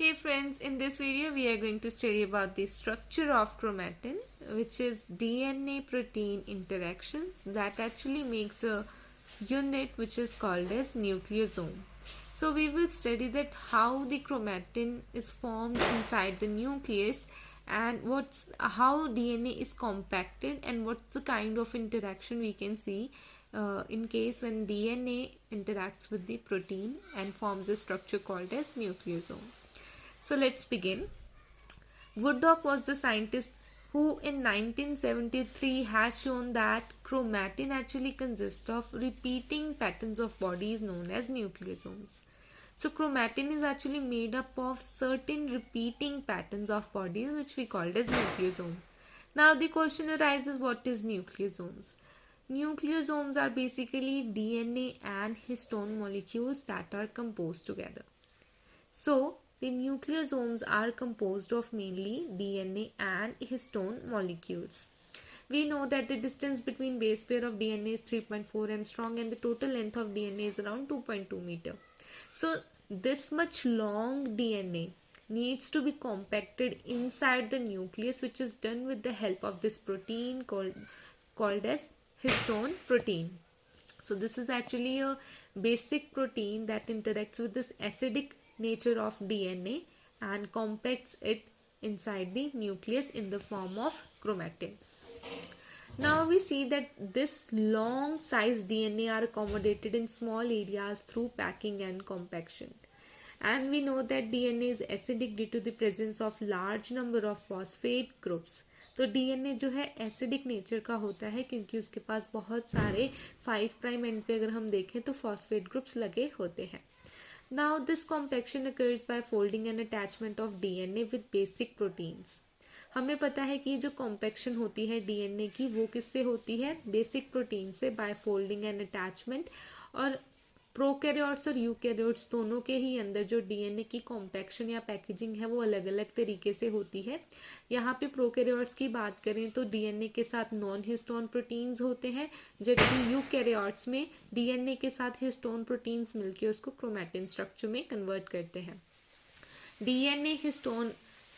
Hey friends, in this video we are going to study about the structure of chromatin, which is DNA protein interactions that actually makes a unit which is called as nucleosome. So we will study that how the chromatin is formed inside the nucleus and how DNA is compacted and what's the kind of interaction we can see in case when DNA interacts with the protein and forms a structure called as nucleosome. So let's begin. Woodcock was the scientist who in 1973 has shown that chromatin actually consists of repeating patterns of bodies known as nucleosomes. So chromatin is actually made up of certain repeating patterns of bodies which we called as nucleosome. Now the question arises, what is nucleosomes? Nucleosomes are basically DNA and histone molecules that are composed together. So the nucleosomes are composed of mainly DNA and histone molecules. We know that the distance between base pair of DNA is 3.4 angstrom and the total length of DNA is around 2.2 meter. So this much long DNA needs to be compacted inside the nucleus, which is done with the help of this protein called as histone protein. So this is actually a basic protein that interacts with this acidic nature of DNA and compacts it inside the nucleus in the form of chromatin. Now we see that this long size DNA are accommodated in small areas through packing and compaction. And we know that DNA is acidic due to the presence of large number of phosphate groups. तो DNA जो है acidic nature का होता है क्योंकि उसके पास बहुत सारे 5 प्राइम एंड पे अगर हम देखें तो फॉस्फेट ग्रुप्स लगे होते हैं. Now this compaction occurs by folding and attachment of DNA with basic proteins. हमें पता है कि जो कॉम्पैक्शन होती है डीएनए की वो किससे होती है, बेसिक प्रोटीन से, बाय फोल्डिंग एंड अटैचमेंट. और प्रोकैरियोट्स और यूकैरियोट्स दोनों के ही अंदर जो डीएनए की कॉम्पैक्शन या पैकेजिंग है वो अलग अलग तरीके से होती है. यहाँ पे प्रोकैरियोट्स की बात करें तो डीएनए के साथ नॉन हिस्टोन प्रोटीन्स होते हैं, जबकि यूकैरियोट्स में डीएनए के साथ हिस्टोन प्रोटीन्स मिलकर उसको क्रोमैटिन स्ट्रक्चर में कन्वर्ट करते हैं. डीएनए हिस्टोन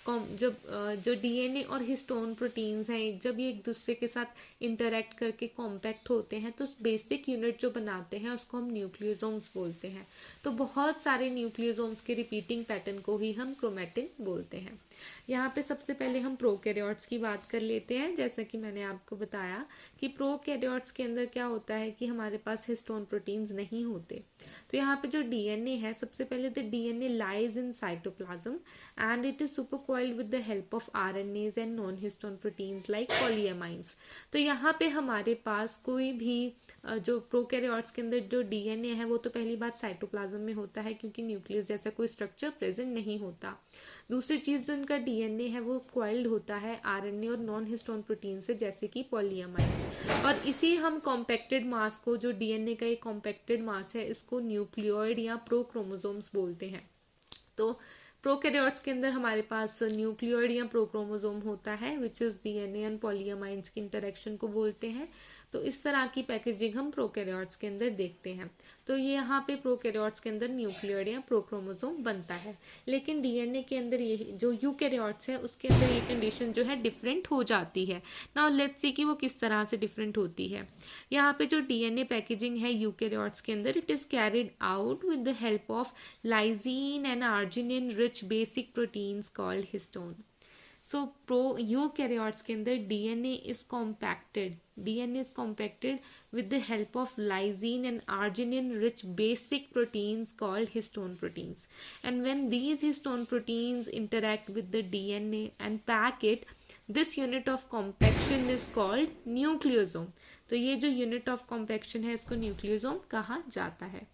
जो डीएनए और हिस्टोन प्रोटीन्स हैं जब ये एक दूसरे के साथ इंटरेक्ट करके कॉम्पैक्ट होते हैं तो बेसिक यूनिट जो बनाते हैं उसको हम न्यूक्लियोसोम्स बोलते हैं. तो बहुत सारे न्यूक्लियोसोम्स के रिपीटिंग पैटर्न को ही हम क्रोमैटिन बोलते हैं. यहाँ पे सबसे पहले हम प्रोकैरियोट्स की बात कर लेते हैं. जैसा कि मैंने आपको बताया कि प्रोकैरियोट्स के अंदर क्या होता है कि हमारे पास हिस्टोन प्रोटीन्स नहीं होते. तो यहाँ पे जो डीएनए है, सबसे पहले the DNA lies in cytoplasm and it is supercoiled with the help of RNAs and non histone proteins like polyamines. तो यहाँ पे हमारे पास कोई भी जो प्रोकैरियोट्स के अंदर जो डीएनए है वो तो पहली बात साइटोप्लाज्म में होता है क्योंकि न्यूक्लियस जैसा कोई स्ट्रक्चर प्रेजेंट नहीं होता. दूसरी चीज जो उनका डीएनए है वो कॉइल्ड होता है आरएनए और नॉन हिस्टोन प्रोटीन से, जैसे कि पॉलीएमाइन्स. और इसी हम कॉम्पैक्टेड मास को, जो डीएनए का एक कॉम्पैक्टेड मास है, इसको न्यूक्लियोइड या प्रोक्रोमोसोम्स बोलते हैं. तो प्रोकैरियोट्स के अंदर हमारे पास न्यूक्लियोइड या प्रोक्रोमोसोम होता है विच इज डीएनए एंड पॉलीएमाइन्स की इंटरेक्शन को बोलते हैं. तो इस तरह की पैकेजिंग हम प्रोकैरियोट्स के अंदर देखते हैं. तो ये यहाँ पे प्रोकैरियोट्स के अंदर न्यूक्लियोइड या प्रोक्रोमोसोम बनता है. लेकिन डीएनए के अंदर ये जो यूकैरियोट्स है उसके अंदर ये कंडीशन जो है डिफरेंट हो जाती है. नाउ लेट्स सी कि वो किस तरह से डिफरेंट होती है. यहाँ पे जो डीएनए पैकेजिंग है यूकैरियोट्स के अंदर, it is carried out with the help of lysine and arginine rich basic proteins called histone. So eukaryotes के अंदर DNA is compacted with the help of lysine and arginine rich basic proteins called histone proteins. And when these histone proteins interact with the DNA and pack it, this unit of compaction is called nucleosome. तो ये जो unit of compaction है इसको nucleosome कहा जाता है.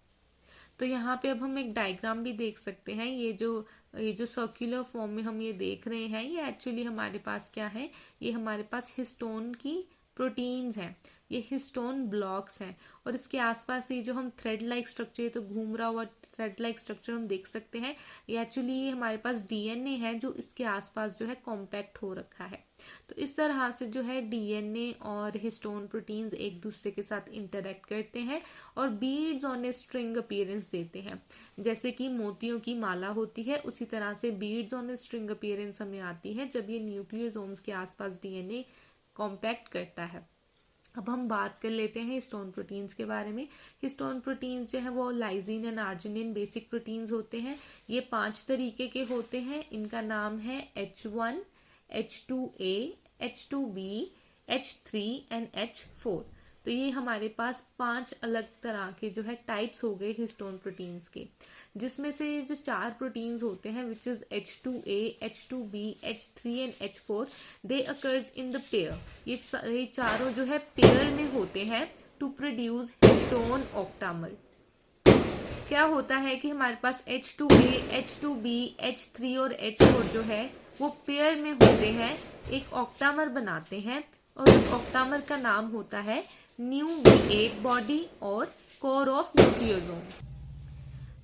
तो यहाँ पे अब हम एक डायग्राम भी देख सकते हैं. ये जो सर्कुलर फॉर्म में हम ये देख रहे हैं, ये एक्चुअली हमारे पास क्या है, ये हमारे पास हिस्टोन की प्रोटीन्स हैं, ये हिस्टोन ब्लॉक्स हैं. और इसके आसपास ये जो हम थ्रेड लाइक स्ट्रक्चर, तो घूम रहा हुआ थ्रेड लाइक स्ट्रक्चर हम देख सकते हैं, ये एक्चुअली ये हमारे पास डीएनए है जो इसके आसपास जो है कॉम्पैक्ट हो रखा है। तो इस तरह से जो है डीएनए और हिस्टोन प्रोटीन्स एक दूसरे के साथ इंटरेक्ट करते हैं और beads on a string appearance देते हैं। जैसे कि मोतियों की माला होती है, उसी तरह से beads on a string appearance हमें आती है जब ये न्यूक्लियोसोम्स के आसपास डीएनए कॉम्पैक्ट करता है। अब हम बात कर लेते हैं हिस्टोन प्रोटीन्स के बारे में। हिस्टोन प्रोटीन्स जो है वो lysine and arginine basic proteins होते हैं। ये 5 तरीके के होते हैं। इनका नाम है H1, H2A, H2B, H3 and H4। तो ये हमारे पास 5 अलग तरह के जो है टाइप्स हो गए हिस्टोन प्रोटीन्स के, जिसमें से जो 4 प्रोटीन्स होते हैं which is H2A, H2B, H3 and H4, they occurs in the pair. ये चारों जो है पेयर में होते हैं टू प्रोड्यूस हिस्टोन ऑक्टामर। क्या होता है कि हमारे पास H2A, H2B, H3 और H4 जो है वो पेयर में होते हैं, एक ऑक्टामर बनाते हैं और उस ऑक्टामर का नाम होता है न्यू V8 बॉडी और कोर ऑफ न्यूक्लियोसोम।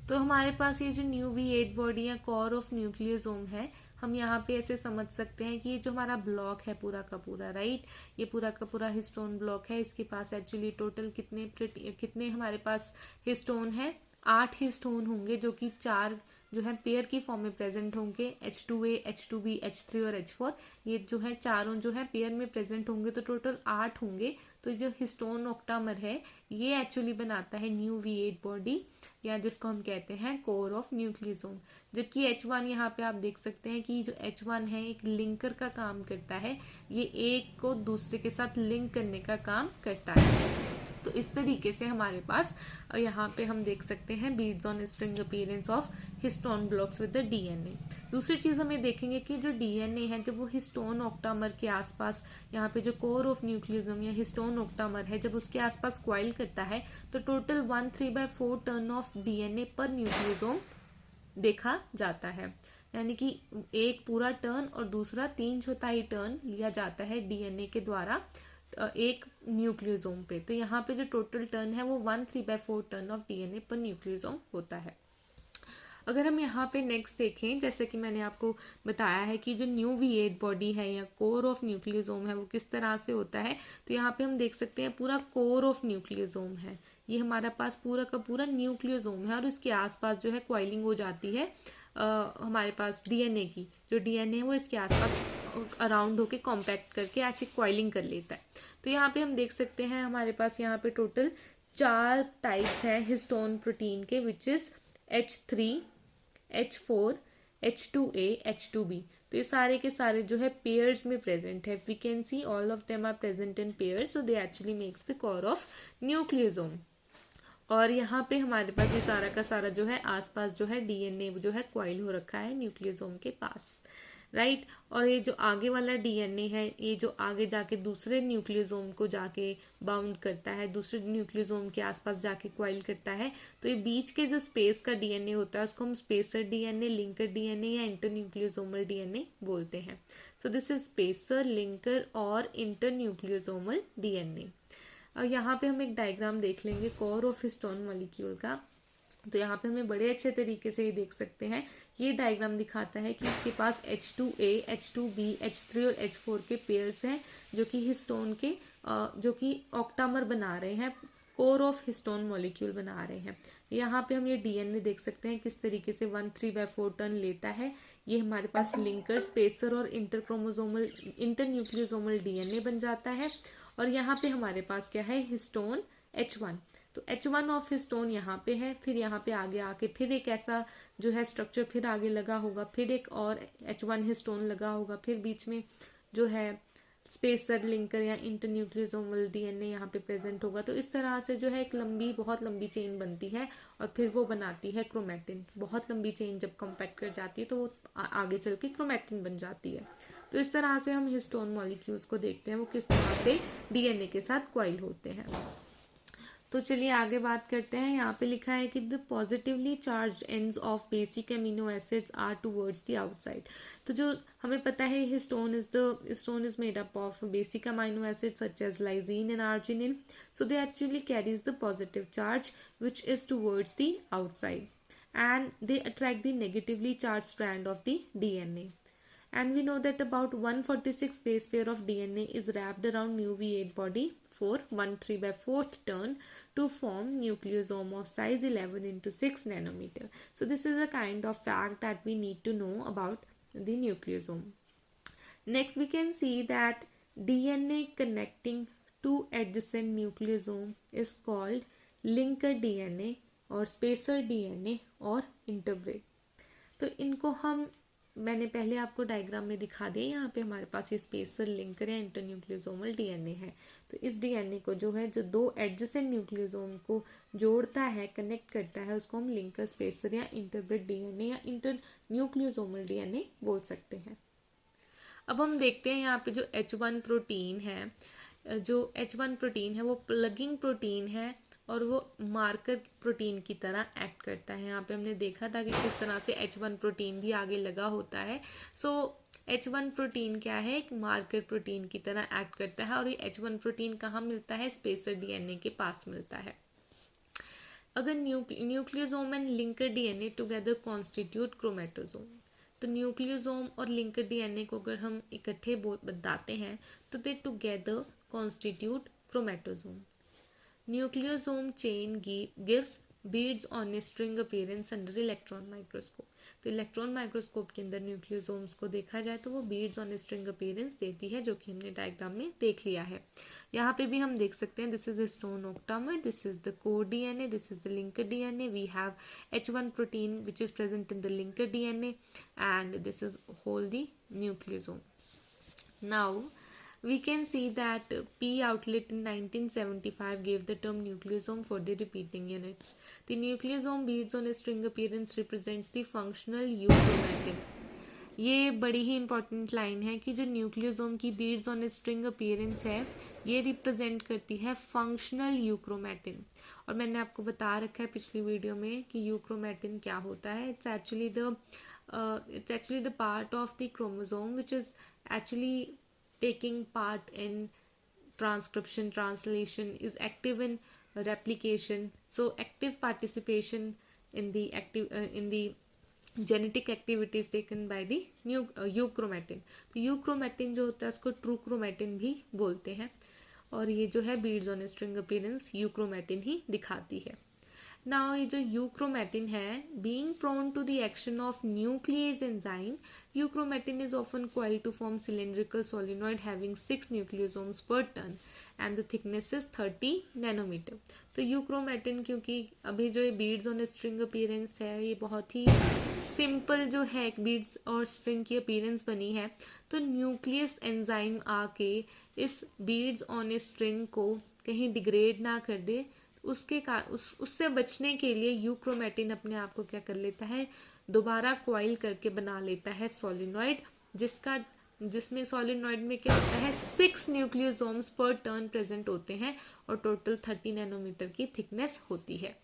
तो हमारे पास ये जो न्यू V8 बॉडी या कोर ऑफ न्यूक्लियोसोम है, हम यहाँ पे ऐसे समझ सकते हैं कि ये जो हमारा ब्लॉक है पूरा का पूरा, राइट, ये पूरा का पूरा हिस्टोन ब्लॉक है। इसके पास एक्चुअली टोटल कितने हमारे पास हिस्टोन है, 8 हिस्टोन होंगे जो कि 4 जो है पेयर की फॉर्म में प्रेजेंट होंगे, H2A, H2B, H3 और H4। ये जो है चारों जो है पेयर में प्रेजेंट होंगे तो टोटल 8 होंगे। तो जो हिस्टोन ऑक्टामर है ये एक्चुअली बनाता है न्यू V8 बॉडी या जिसको हम कहते हैं कोर ऑफ न्यूक्लियोसोम। जबकि H1 यहाँ पे आप देख सकते हैं कि जो H1 है एक लिंकर का काम करता है, ये एक को दूसरे के साथ लिंक करने का काम करता है। तो इस तरीके से हमारे पास यहाँ पे हम देख सकते हैं beads on string appearance of histone blocks with the DNA. दूसरी चीज हमें देखेंगे कि जो डीएनए है जब वो हिस्टोन ऑक्टामर के आसपास, यहाँ पे जो कोर ऑफ न्यूक्लियोसोम या हिस्टोन ऑक्टामर है, जब उसके आसपास क्वाइल करता है तो टोटल 1/3/4 टर्न ऑफ डीएनए पर न्यूक्लियोसोम देखा जाता है। यानी कि एक पूरा टर्न और दूसरा 3/4 टर्न लिया जाता है डीएनए के द्वारा एक न्यूक्लियोसोम पे। तो यहाँ पे जो टोटल टर्न है वो 1/3/4 टर्न ऑफ डीएनए पर न्यूक्लियोसोम होता है। अगर हम यहाँ पे नेक्स्ट देखें, जैसे कि मैंने आपको बताया है कि जो न्यू V8 बॉडी है या कोर ऑफ न्यूक्लियोसोम है वो किस तरह से होता है, तो यहाँ पे हम देख सकते हैं पूरा कोर ऑफ न्यूक्लियोसोम है, ये हमारा पास पूरा का पूरा न्यूक्लियोसोम है और इसके आसपास जो है क्वाइलिंग हो जाती है हमारे पास डीएनए की। जो डीएनए है वो इसके आसपास अराउंड होके कॉम्पैक्ट करके ऐसे क्वाइलिंग कर लेता है। तो यहाँ पे हम देख सकते हैं हमारे पास यहाँ पे टोटल 4 टाइप्स हैं हिस्टोन प्रोटीन के, which is H3, H4, H2A, H2B। तो ये सारे के सारे जो है पेयर्स में प्रेजेंट है। We can see all of them are present in pairs, so they actually makes the core of nucleosome. और यहाँ पे हमारे पास ये सारा का सारा जो है आसपास जो है डीएनए जो है क्वाइल हो रखा है न्यूक्लियोसोम के पास, राइट। और ये जो आगे वाला डीएनए है ये जो आगे जाके दूसरे न्यूक्लियोसोम को जाके बाउंड करता है, दूसरे न्यूक्लियोसोम के आसपास जाके क्वाइल करता है। तो ये बीच के जो स्पेस का डीएनए होता है उसको हम स्पेसर डीएनए, लिंकर डीएनए या इंटरन्यूक्लियोसोमल डीएनए बोलते हैं। So this is spacer, linker और इंटरन्यूक्लियोसोमल डीएनए। और यहाँ पे हम एक डायग्राम देख लेंगे कोर ऑफ हिस्टोन मॉलिक्यूल का। तो यहाँ पे हमें बड़े अच्छे तरीके से ही देख सकते हैं, ये डायग्राम दिखाता है कि इसके पास H2A, H2B, H3 और H4 के पेयर्स हैं जो कि हिस्टोन के जो कि ऑक्टामर बना रहे हैं, कोर ऑफ हिस्टोन मॉलिक्यूल बना रहे हैं। यहाँ पे हम ये डीएनए देख सकते हैं किस तरीके से 1/3/4 टर्न लेता है। ये हमारे पास लिंकर, स्पेसर और इंटरन्यूक्लियोसोमल डीएनए बन जाता है। और यहाँ पे हमारे पास क्या है, हिस्टोन H1। तो H1 ऑफ हिस्टोन यहाँ पे है, फिर यहाँ पे आगे आके फिर एक ऐसा जो है स्ट्रक्चर फिर आगे लगा होगा, फिर एक और H1 हिस्टोन लगा होगा, फिर बीच में जो है स्पेसर, लिंकर या इंटरन्यूक्लियोसोमल डीएनए यहाँ पे प्रेजेंट होगा। तो इस तरह से जो है एक बहुत लंबी चेन बनती है और फिर वो बनाती है क्रोमैटिन। बहुत लंबी चेन जब कॉम्पैक्ट कर जाती है तो वो आगे चल के क्रोमैटिन बन जाती है। तो इस तरह से हम हिस्टोन मॉलिक्यूल्स को देखते हैं वो किस तरह से डीएनए के साथ क्वाइल होते हैं। तो चलिए आगे बात करते हैं। यहाँ पे लिखा है कि the positively charged ends of basic amino acids are towards the outside. तो जो हमें पता है histone is made up of basic amino acids such as lysine and arginine, so they actually carries the positive charge which is towards the outside. and they attract the negatively charged strand of the DNA. And we know that about 146 base pair of DNA is wrapped around UV8 body for 1 3/4 turn to form nucleosome of size 11 into 6 nanometer. So this is a kind of fact that we need to know about the nucleosome. Next we can see that DNA connecting two adjacent nucleosome is called linker DNA और spacer DNA और इंटरब्रेड. तो इनको हम मैंने पहले आपको diagram में दिखा दिया. यहाँ पे हमारे पास ये स्पेसर लिंकर या इंटरन्यूक्लियोसोमल डीएनए है. तो इस डीएनए को जो है, जो दो एडजेसेंट न्यूक्लियोसोम को जोड़ता है, कनेक्ट करता है, उसको हम लिंकर, स्पेसर या इंटरब्रेड डीएनए या इंटरन्यूक्लियोसोमल डीएनए बोल सकते हैं. अब हम देखते हैं यहाँ पे जो H1 प्रोटीन है, जो H1 प्रोटीन है वो प्लगिंग प्रोटीन है और वो मार्कर प्रोटीन की तरह एक्ट करता है. यहाँ पे हमने देखा था कि किस तरह से H1 प्रोटीन भी आगे लगा होता है. सो H1 प्रोटीन क्या है, एक मार्कर प्रोटीन की तरह एक्ट करता है. और ये H1 प्रोटीन कहाँ मिलता है, स्पेसर डीएनए के पास मिलता है. अगर nucleosome and linker DNA together constitute chromatosome, तो न्यूक्लियोसोम और लिंकर डीएनए को अगर हम इकट्ठे बताते हैं तो they together constitute chromatosome. Nucleosome chain gives beads on a string appearance under electron microscope. तो इलेक्ट्रॉन माइक्रोस्कोप के अंदर न्यूक्लियोसोम्स को देखा जाए तो वो beads on a string appearance देती है, जो कि हमने डायग्राम में देख लिया है. यहाँ पे भी हम देख सकते हैं, this is the stone octamer, this is the core DNA, this is the linker DNA. We have H1 protein which is present in the linker DNA and this is whole the nucleosome. Now we can see that P. Outlet in 1975 gave the term nucleosome for the repeating units. The nucleosome beads on a string appearance represents the functional euchromatin. ये बड़ी ही important line है कि जो nucleosome की beads on a string appearance है, ये represent करती है फंक्शनल यूक्रोमेटिन. और मैंने आपको बता रखा है पिछली वीडियो में कि यूक्रोमेटिन क्या होता है. It's actually the part of the chromosome which is actually taking part in transcription, translation, is active in replication. So active participation in the genetic activities taken by the euchromatin. तो euchromatin जो होता है उसको true chromatin भी बोलते हैं. और ये जो है beads on string appearance euchromatin ही दिखाती है. नाउ ये जो यूक्रोमेटिन है, being prone to the action of nuclease enzyme, euchromatin is often coiled to form cylindrical solenoid having 6 nucleosomes per turn and the thickness is 30 nanometer. तो euchromatin, क्योंकि अभी जो ये बीड्स ऑन स्ट्रिंग अपीयरेंस है ये बहुत ही simple जो है बीड्स और स्ट्रिंग की अपीयरेंस बनी है, तो न्यूक्लियस एंजाइम आके इस बीड्स ऑन स्ट्रिंग को कहीं डिग्रेड ना कर दे, उससे बचने के लिए यूक्रोमेटिन अपने आप को क्या कर लेता है, दोबारा क्वाइल करके बना लेता है सोलिनॉइड, जिसमें सोलिनॉइड में क्या होता है 6 न्यूक्लियोसोम्स पर टर्न प्रेजेंट होते हैं और टोटल 30 नैनोमीटर की थिकनेस होती है.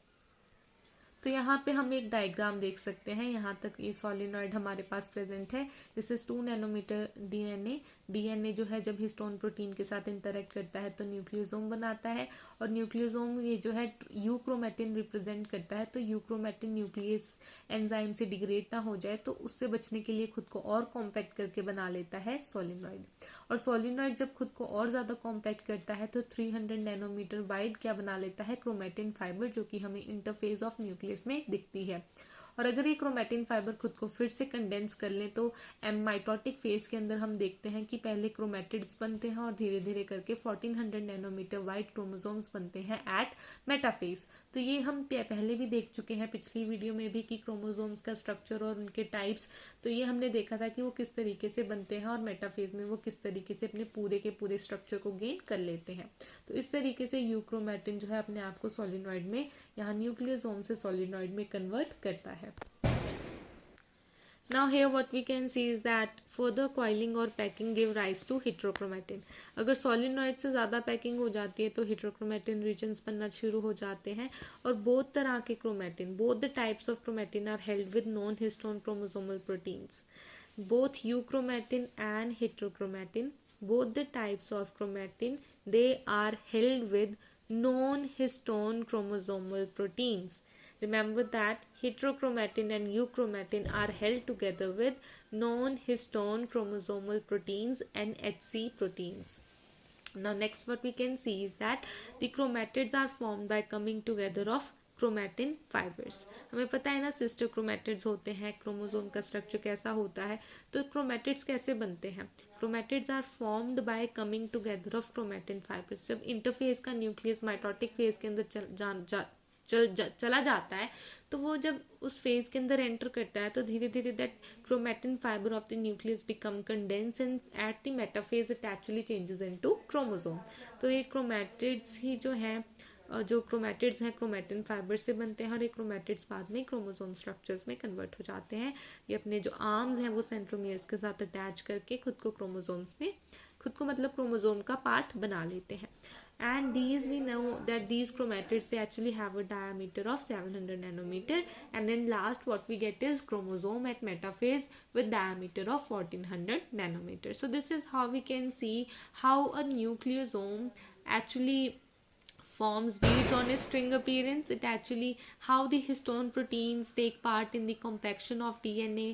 तो यहाँ पे हम एक डायग्राम देख सकते हैं. यहाँ तक ये सोलिनॉइड हमारे पास प्रेजेंट है. दिस इज 2 नैनोमीटर डीएनए जो है जब हिस्टोन प्रोटीन के साथ इंटरेक्ट करता है तो न्यूक्लियोसोम बनाता है. और न्यूक्लियोसोम ये जो है यूक्रोमेटिन रिप्रेजेंट करता है. तो यूक्रोमेटिन न्यूक्लियस एंजाइम से डिग्रेड ना हो जाए तो उससे बचने के लिए खुद को और कॉम्पैक्ट करके बना लेता है सोलिनॉइड. और सोलिनॉइड जब खुद को और ज़्यादा कॉम्पैक्ट करता है तो 300 नैनोमीटर वाइड क्या बना लेता है, क्रोमेटिन फाइबर, जो कि हमें इंटरफेस ऑफ न्यूक्लियस में दिखती है. और अगर ये क्रोमेटिन फाइबर खुद को फिर से कंडेंस कर ले तो माइटोटिक फेज के अंदर हम देखते हैं कि पहले क्रोमेटिड्स बनते हैं और धीरे धीरे करके 1400 नैनोमीटर वाइड क्रोमोसोम्स बनते हैं एट मेटाफेज. तो ये हम पहले भी देख चुके हैं पिछली वीडियो में भी कि क्रोमोसोम्स का स्ट्रक्चर और उनके टाइप्स. तो ये हमने देखा था कि वो किस तरीके से बनते हैं और मेटाफेज में वो किस तरीके से अपने पूरे के पूरे स्ट्रक्चर को गेन कर लेते हैं. तो इस तरीके से यूक्रोमेटिन जो है अपने आप को सोलिनॉइड में, यहाँ न्यूक्लियोसोम से सोलिनॉइड में कन्वर्ट करता है. Now here what we can see is that further coiling और packing give rise to heterochromatin. अगर सोलिनॉइड से ज़्यादा पैकिंग हो जाती है तो heterochromatin regions बनना शुरू हो जाते हैं. और both तरह के chromatin, both the types of chromatin are held with non-histone chromosomal proteins. Both euchromatin and heterochromatin, both the types of chromatin, they are held with non-histone chromosomal proteins. Remember that heterochromatin and euchromatin are held together with non-histone chromosomal proteins and HC proteins. Now next what we can see is that the chromatids are formed by coming together of chromatin fibres. हमें पता है ना sister chromatids होते हैं, chromosome का structure कैसा होता है. तो क्रोमैटिड्स कैसे बनते हैं? Chromatids are formed by coming together of chromatin fibres. जब इंटरफेज का न्यूक्लियस माइटोटिक फेज के अंदर चला जाता है, तो वो जब उस फेज के अंदर एंटर करता है तो धीरे धीरे that chromatin fibre of the nucleus become condense and at the metaphase it actually changes into chromosome. तो ये क्रोमैटिड्स ही जो हैं, जो क्रोमैटिड्स हैं क्रोमैटिन फाइबर से बनते हैं और ये क्रोमैटिड्स बाद में क्रोमोसोम स्ट्रक्चर्स में कन्वर्ट हो जाते हैं. ये अपने जो आर्म्स हैं वो सेंट्रोमियर्स के साथ अटैच करके खुद को क्रोमोसोम्स में, खुद को मतलब क्रोमोसोम का पार्ट बना लेते हैं. And these we know that these chromatids they actually have a diameter of 700 nanometer, and then last what we get is chromosome at metaphase with diameter of 1400 nanometer. So this is how we can see how a nucleosome actually forms based on a string appearance. It actually how the histone proteins take part in the compaction of DNA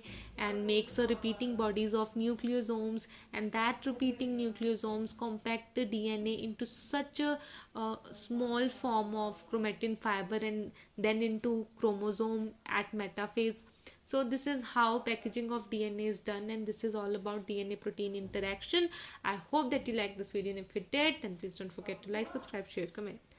and makes a repeating bodies of nucleosomes, and that repeating nucleosomes compact the DNA into such a small form of chromatin fiber and then into chromosome at metaphase. So this is how packaging of DNA is done, and this is all about DNA protein interaction. I hope that you like this video, and if you did then please don't forget to like, subscribe, share, comment.